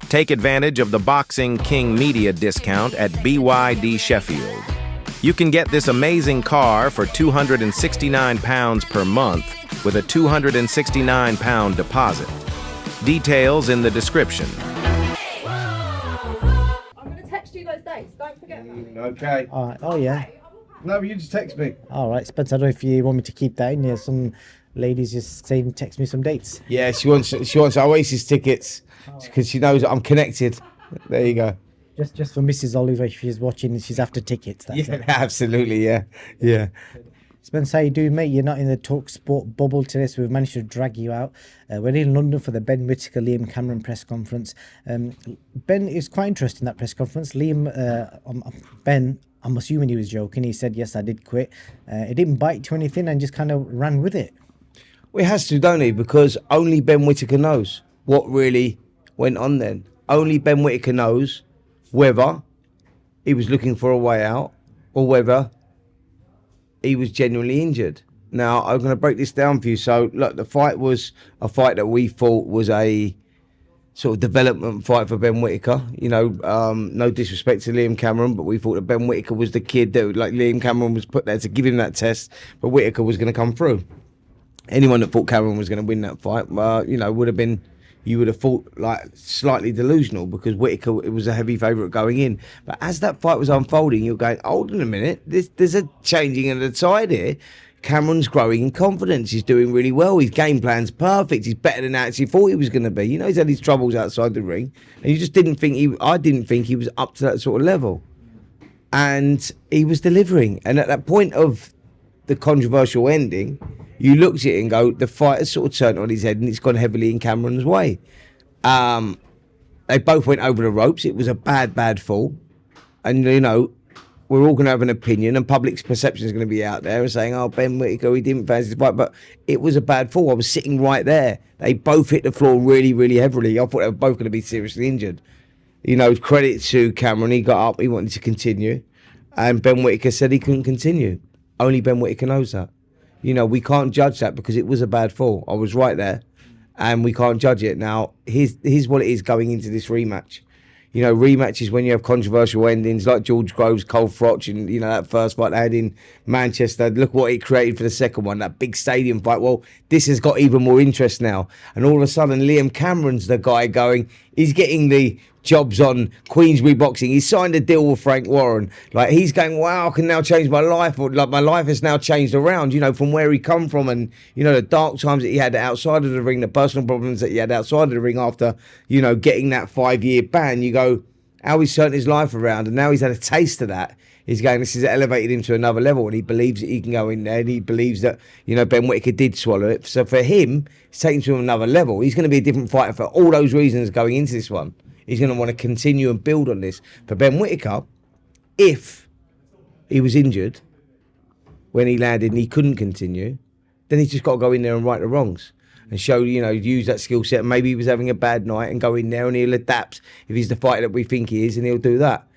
Take advantage of the Boxing King Media discount at BYD Sheffield. You can get this amazing car for £269 per month with a £269 deposit. Details in the description. I'm going to text you those dates. Don't forget that. Okay. All right. Oh, yeah. No, you just text me. All right, Spencer, I don't know if you want me to keep that in here. Some ladies just saying, text me some dates. Yeah, she wants Oasis tickets because she knows I'm connected. There you go. Just for Mrs. Oliver, if she's watching, she's after tickets. That's it. Absolutely. Yeah. Spencer, how you doing, mate? You're not in the talk sport bubble today, so we've managed to drag you out. We're in London for the Ben Whitaker, Liam Cameron press conference. Ben is quite interesting, that press conference. Ben, I'm assuming he was joking. He said, yes, I did quit. It didn't bite to anything and just kind of ran with it. Well, it has to, don't he? Because only Ben Whitaker knows what really went on then. Only Ben Whitaker knows whether he was looking for a way out or whether he was genuinely injured. Now, I'm going to break this down for you. So, look, the fight was a fight that we thought was a sort of development fight for Ben Whitaker. You know, no disrespect to Liam Cameron, but we thought that Ben Whitaker was the kid that, like, Liam Cameron was put there to give him that test, but Whitaker was going to come through. Anyone that thought Cameron was going to win that fight, you know, would have been, you would have thought, like, slightly delusional, because Whitaker, it was a heavy favourite going in. But as that fight was unfolding, you're going, hold on a minute, there's a changing of the tide here. Cameron's growing in confidence. He's doing really well. His game plan's perfect. He's better than I actually thought he was going to be. You know, he's had his troubles outside the ring, and you just didn't think I didn't think he was up to that sort of level. And he was delivering. And at that point of the controversial ending, you looked at it and go, the fight has sort of turned on his head and it's gone heavily in Cameron's way. They both went over the ropes. It was a bad fall. And, you know, we're all going to have an opinion, and public's perception is going to be out there and saying, oh, Ben Whitaker, he didn't fancy the fight. But it was a bad fall. I was sitting right there. They both hit the floor really, really heavily. I thought they were both going to be seriously injured. You know, credit to Cameron. He got up. He wanted to continue. And Ben Whitaker said he couldn't continue. Only Ben Whitaker knows that. You know, we can't judge that because it was a bad fall. I was right there, and we can't judge it. Now, here's what it is going into this rematch. You know, rematches when you have controversial endings like George Groves, Cole Froch, and, you know, that first fight they had in Manchester. Look what it created for the second one, that big stadium fight. Well, this has got even more interest now. And all of a sudden, Liam Cameron's the guy going, he's getting the jobs on Queensbury Boxing. He signed a deal with Frank Warren. Like, he's going, wow, I can now change my life. Or, like, my life has now changed around, you know, from where he come from, and, you know, the dark times that he had outside of the ring, the personal problems that he had outside of the ring after, you know, getting that 5-year ban. You go, how he's turned his life around, and now he's had a taste of that. He's going, this has elevated him to another level, and he believes that he can go in there, and he believes that, you know, Ben Whitaker did swallow it. So for him, it's taken to another level. He's going to be a different fighter for all those reasons going into this one. He's going to want to continue and build on this. For Ben Whitaker, if he was injured when he landed and he couldn't continue, then he's just got to go in there and right the wrongs and show, you know, use that skill set. Maybe he was having a bad night and go in there and he'll adapt if he's the fighter that we think he is, and he'll do that.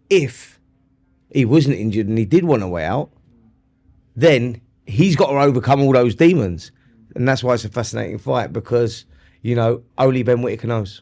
If he wasn't injured and he did want a way out, then he's got to overcome all those demons. And that's why it's a fascinating fight, because, you know, only Ben Whitaker knows.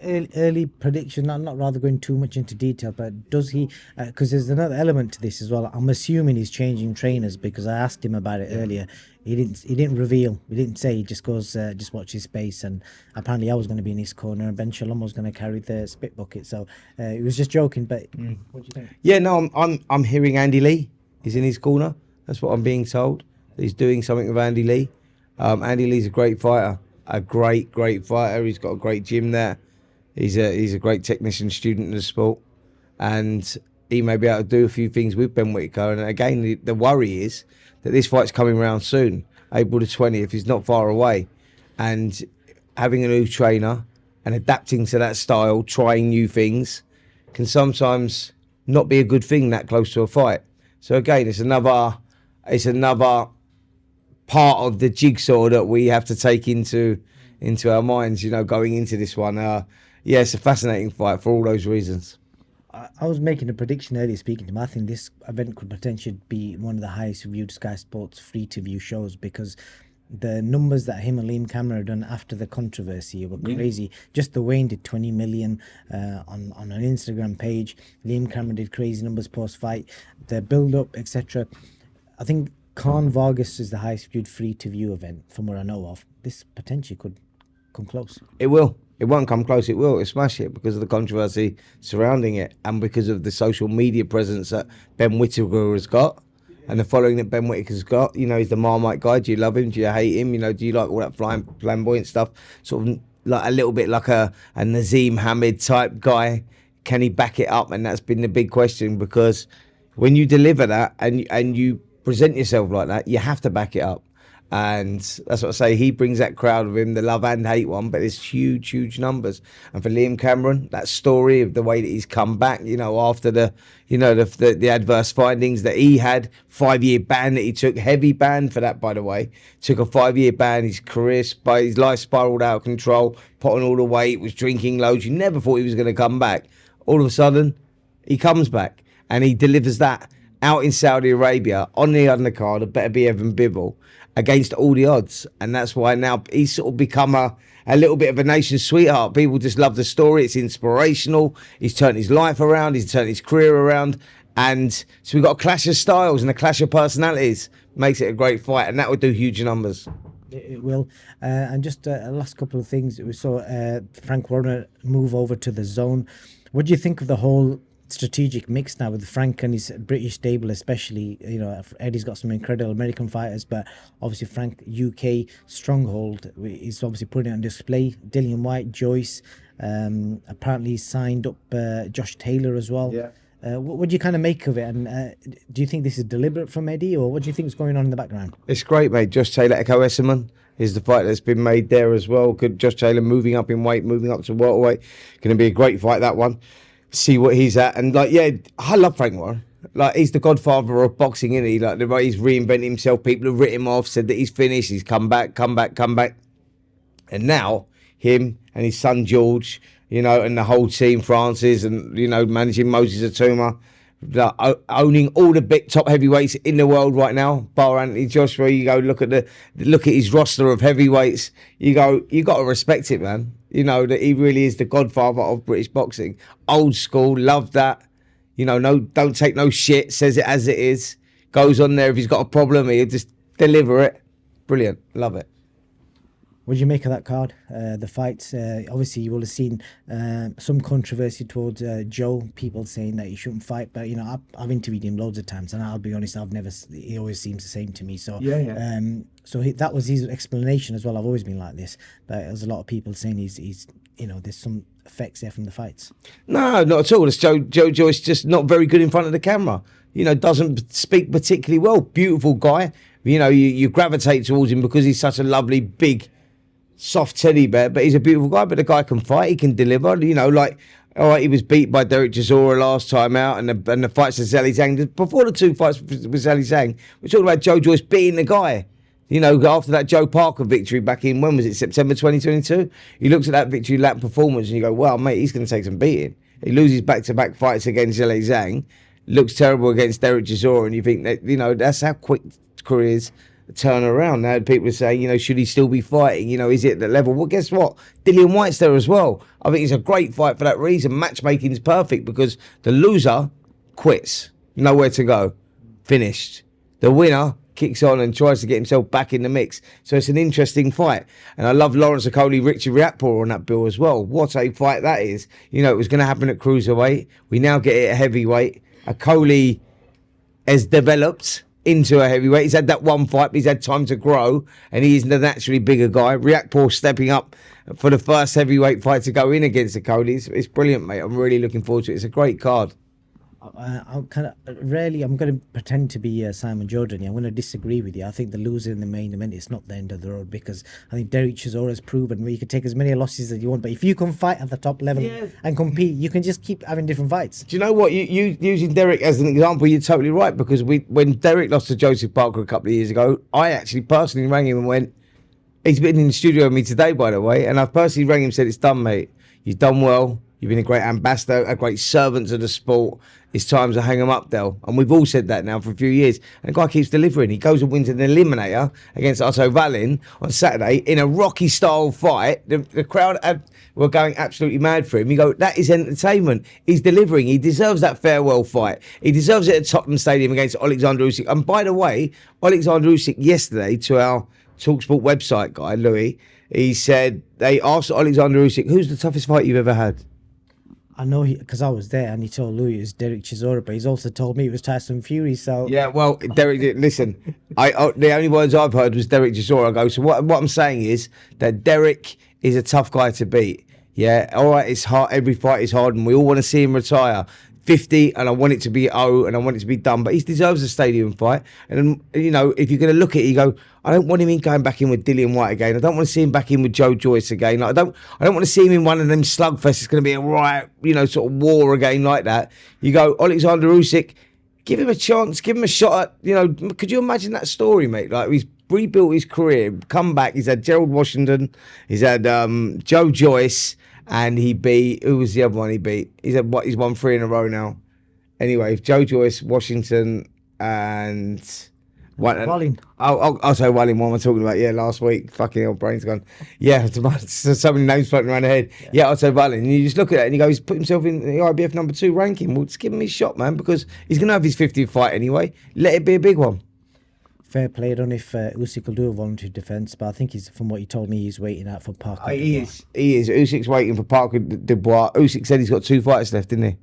Early prediction, not rather going too much into detail, but does he, because there's another element to this as well. I'm assuming he's changing trainers, because I asked him about it earlier. He didn't reveal. He didn't say. He just goes, just watch his space. And apparently I was going to be in his corner and Ben Shalom was going to carry the spit bucket. So he was just joking. But what do you think? Yeah, no, I'm hearing Andy Lee is in his corner. That's what I'm being told. He's doing something with Andy Lee. Andy Lee's a great fighter, a great fighter. He's got a great gym there. He's a great technician, student in the sport, and he may be able to do a few things with Ben Whitaker. And again, the worry is that this fight's coming around soon, April the 20th. He's not far away, and having a new trainer and adapting to that style, trying new things, can sometimes not be a good thing that close to a fight. So again, it's another part of the jigsaw that we have to take into our minds, you know, going into this one. Yeah, it's a fascinating fight for all those reasons. I was making a prediction earlier speaking to him. I think this event could potentially be one of the highest viewed Sky Sports free-to-view shows, because the numbers that him and Liam Cameron done after the controversy were crazy. Just the Wayne did 20 million on an Instagram page. Liam Cameron did crazy numbers post fight. The build up, etc. I think Khan Vargas is the highest viewed free to view event from what I know of. This potentially could come close. It will. It won't come close. It will. It'll smash it because of the controversy surrounding it and because of the social media presence that Ben Whitaker has got. And the following that Ben Whitaker's got, you know, he's the Marmite guy. Do you love him? Do you hate him? You know, do you like all that flamboyant stuff? Sort of like a little bit like a Nazim Hamid type guy. Can he back it up? And that's been the big question, because when you deliver that and you present yourself like that, you have to back it up. And that's what I say. He brings that crowd with him, the love and hate one, but it's huge, huge numbers. And for Liam Cameron, that story of the way that he's come back, you know, after the adverse findings that he had, 5-year ban that he took, heavy ban for that, by the way, took a 5-year ban. His career, his life spiraled out of control, put on all the weight, was drinking loads. You never thought he was going to come back. All of a sudden, he comes back and he delivers that out in Saudi Arabia on the undercard of Better Be Evan Bivol against all the odds. And that's why now he's sort of become a little bit of a nation's sweetheart. People just love the story. It's inspirational. He's turned his life around. He's turned his career around. And so we've got a clash of styles and a clash of personalities. Makes it a great fight. And that would do huge numbers. It will. And just a last couple of things. We saw Frank Warner move over to the zone. What do you think of the whole strategic mix now with Frank and his British stable, especially? You know, Eddie's got some incredible American fighters, but obviously Frank UK stronghold is obviously putting it on display. Dillian White, Joyce, apparently signed up Josh Taylor as well. Yeah. What do you kind of make of it? And do you think this is deliberate from Eddie, or what do you think is going on in the background? It's great, mate. Josh Taylor, Echo Esserman is the fight that's been made there as well. Good. Josh Taylor moving up in weight, moving up to welterweight. Going to be a great fight, that one. See what he's at. And like, yeah, I love Frank Warren. Like, he's the godfather of boxing, isn't he? Like, the way he's reinvented himself. People have written him off, said that he's finished. He's come back. And now him and his son George, you know, and the whole team, Francis, and, you know, managing Moses Atuma, owning all the big top heavyweights in the world right now, bar Anthony Joshua. You go look at his roster of heavyweights. You got to respect it, man. You know that he really is the godfather of British boxing. Old school, love that. You know, don't take no shit. Says it as it is. Goes on there if he's got a problem, he'll just deliver it. Brilliant, love it. What do you make of that card? The fights, obviously you will have seen some controversy towards Joe, people saying that he shouldn't fight, but you know, I've interviewed him loads of times, and I'll be honest, he always seems the same to me. So yeah. That was his explanation as well. I've always been like this, but there's a lot of people saying he's you know, there's some effects there from the fights. No, not at all. It's Joe Joyce, just not very good in front of the camera. You know, doesn't speak particularly well. Beautiful guy. You know, you gravitate towards him because he's such a lovely, big, soft teddy bear, but he's a beautiful guy. But the guy can fight, he can deliver. You know, like, all right, he was beat by Derek Chisora last time out, and the fights with Zhang Zhang. Before the two fights with Zhang Zhang, we're talking about Joe Joyce beating the guy. You know, after that Joe Parker victory back in, when was it, September 2022? You looked at that victory lap performance and you go, well, mate, he's going to take some beating. He loses back-to-back fights against Zhang Zhang, looks terrible against Derek Chisora, and you think that, you know, that's how quick careers turn around. Now people are saying, you know, should he still be fighting? You know, is it at that level? Well, guess what? Dillian White's there as well. I think it's a great fight for that reason. Matchmaking's perfect because the loser quits. Nowhere to go. Finished. The winner kicks on and tries to get himself back in the mix. So it's an interesting fight. And I love Lawrence Okoli, Richard Riakporhe on that bill as well. What a fight that is. You know, it was going to happen at cruiserweight. We now get it at heavyweight. Okoli has developed into a heavyweight. He's had that one fight, but he's had time to grow, and he isn't a naturally bigger guy. Riakporhe stepping up for the first heavyweight fight to go in against Okoli. It's brilliant, mate. I'm really looking forward to it. It's a great card. I'm going to pretend to be Simon Jordan. I'm going to disagree with you. I think the loser in the main event is not the end of the road, because I think Derek Chisora has proven you can take as many losses as you want, but if you can fight at the top level and compete, you can just keep having different fights. Do you know what? You using Derek as an example, you're totally right, because when Derek lost to Joseph Parker a couple of years ago, I actually personally rang him and went, he's been in the studio with me today, by the way, and I personally rang him and said, it's done, mate. You've done well. You've been a great ambassador, a great servant to the sport. It's time to hang him up, Del. And we've all said that now for a few years. And the guy keeps delivering. He goes and wins an eliminator against Otto Wallin on Saturday in a Rocky-style fight. The crowd were going absolutely mad for him. You go, that is entertainment. He's delivering. He deserves that farewell fight. He deserves it at Tottenham Stadium against Alexander Usyk. And by the way, Alexander Usyk yesterday, to our TalkSport website guy, Louis, he said, they asked Alexander Usyk, who's the toughest fight you've ever had? I know because I was there, and he told Louis it was Derek Chisora, but he's also told me it was Tyson Fury. So yeah, well, Derek, listen, the only words I've heard was Derek Chisora. I go, so what I'm saying is that Derek is a tough guy to beat. Yeah, all right, it's hard. Every fight is hard, and we all want to see him retire. 50, and I want it to be and I want it to be done. But he deserves a stadium fight. And you know, if you're going to look at it, you go, I don't want him going back in with Dillian White again. I don't want to see him back in with Joe Joyce again. Like, I don't want to see him in one of them slugfests. It's going to be a riot, you know, sort of war again like that. You go, Alexander Usyk, give him a chance, give him a shot at, you know, could you imagine that story, mate? Like, he's rebuilt his career, come back. He's had Gerald Washington, he's had Joe Joyce. And he beat, who was the other one he beat? He's won 3 in a row now. Anyway, Joe Joyce, Washington, and Wallin. I'll say Wallin. What am I talking about? Yeah, last week. Fucking hell, brain's gone. Yeah, so many names floating around the head. Yeah, I'll say Wallin. And you just look at it and you go, he's put himself in the IBF number 2 ranking. Well, just give him his shot, man, because he's going to have his 50th fight anyway. Let it be a big one. Fair play. I don't know if Usyk will do a voluntary defence, but I think from what he told me, he's waiting out for Parker. He is. Usyk's waiting for Parker Dubois. Usyk said he's got 2 fights left, didn't he?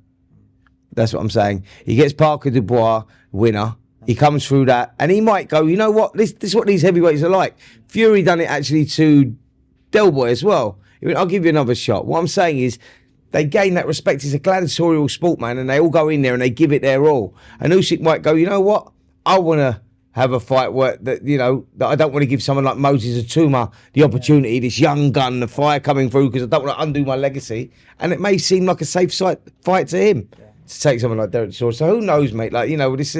That's what I'm saying. He gets Parker Dubois, winner. He comes through that, and he might go, you know what? This is what these heavyweights are like. Fury done it actually to Del Boy as well. He went, I'll give you another shot. What I'm saying is, they gain that respect. It's a gladiatorial sport, man, and they all go in there and they give it their all. And Usyk might go, you know what? I want to have a fight where that, you know, that I don't want to give someone like Moses Atuma the opportunity, this young gun, the fire coming through, because I don't want to undo my legacy. And it may seem like a safe fight to him to take someone like Derek Chisora. So who knows, mate? Like, you know, this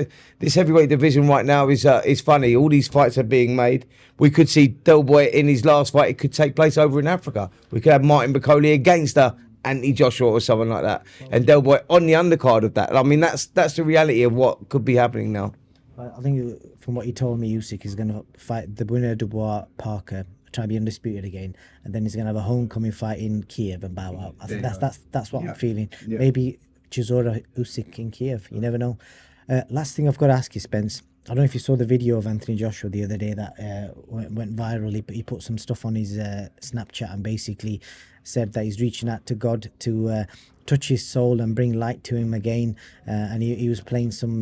heavyweight division right now is funny. All these fights are being made. We could see Del Boy in his last fight. It could take place over in Africa. We could have Martin Bakoli against Anthony Joshua or someone like that, and Del Boy on the undercard of that. I mean, that's the reality of what could be happening now. I think from what he told me, Usyk is going to fight the winner of Dubois Parker, try to be undisputed again, and then he's going to have a homecoming fight in Kiev and bow out. I think that's what I'm feeling. Yeah. Maybe Chisora Usyk in Kiev. You never know. Last thing I've got to ask you, Spence. I don't know if you saw the video of Anthony Joshua the other day that went viral. He put some stuff on his Snapchat and basically said that he's reaching out to God to touch his soul and bring light to him again. And he was playing some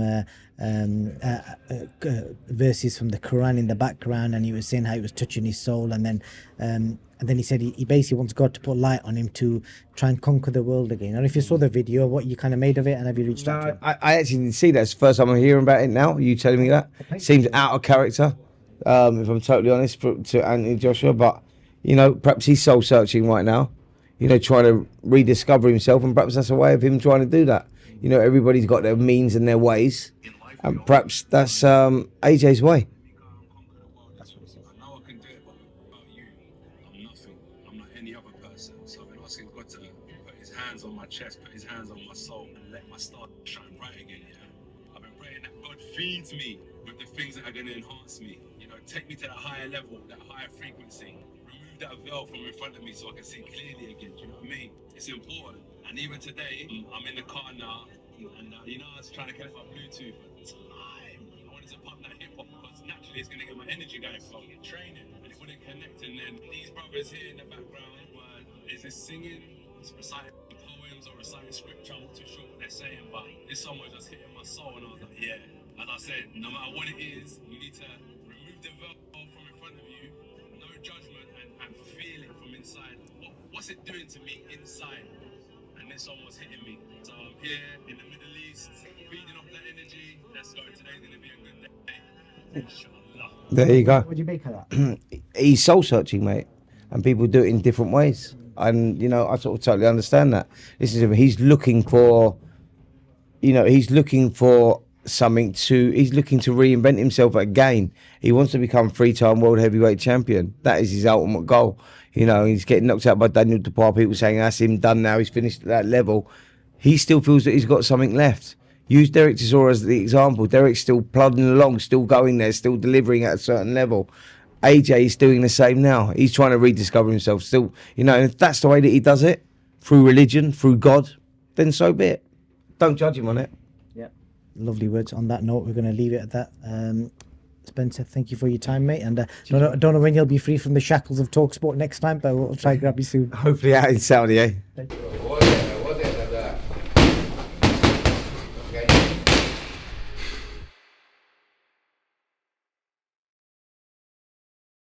verses from the Quran in the background, and he was saying how he was touching his soul. And then he said he basically wants God to put light on him to try and conquer the world again. I don't know if you saw the video, what you kind of made of it, and have you reached out to him? I actually didn't see that. It's the first time I'm hearing about it now. You telling me that? Seems out of character, if I'm totally honest, to Anthony Joshua. But, you know, perhaps he's soul searching right now, you know, trying to rediscover himself, and perhaps that's a way of him trying to do that. You know, everybody's got their means and their ways, and perhaps that's AJ's way. On my chest, put his hands on my soul, and let my star shine bright again. Yeah, I've been praying that God feeds me with the things that are going to enhance me. You know, take me to that higher level, that higher frequency. Remove that veil from in front of me so I can see clearly again. Do you know what I mean? It's important. And even today, I'm in the car now, and you know, I was trying to connect my Bluetooth at the time. I wanted to pump that hip hop because naturally it's going to get my energy going from training, and it wouldn't connect. And then these brothers here in the background is this singing, it's reciting poems or reciting scripture. I'm not too sure what they're saying, but this song was just hitting my soul, and I was like, yeah. As I said, no matter what it is, you need to remove the veil from in front of you, no judgment, and feel it from inside. What's it doing to me inside? And this song was hitting me. So I'm here in the Middle East, feeding off that energy. Let's go. Today's gonna be a good day. Inshallah. There you go. What do you make of that? He's soul searching, mate, and people do it in different ways. And, you know, I sort of totally understand that. He's looking for, you know, he's looking to reinvent himself again. He wants to become 3-time world heavyweight champion. That is his ultimate goal. You know, he's getting knocked out by Daniel Depar. People saying that's him done now. He's finished at that level. He still feels that he's got something left. Use Derek Chisora as the example. Derek's still plodding along, still going there, still delivering at a certain level. AJ is doing the same now. He's trying to rediscover himself still. You know, and if that's the way that he does it, through religion, through God, then so be it. Don't judge him on it. Yeah, lovely words. On that note, we're going to leave it at that. Spencer, thank you for your time, mate. And don't know when you'll be free from the shackles of TalkSport next time, but we'll try and grab you soon. Hopefully out in Saudi, eh?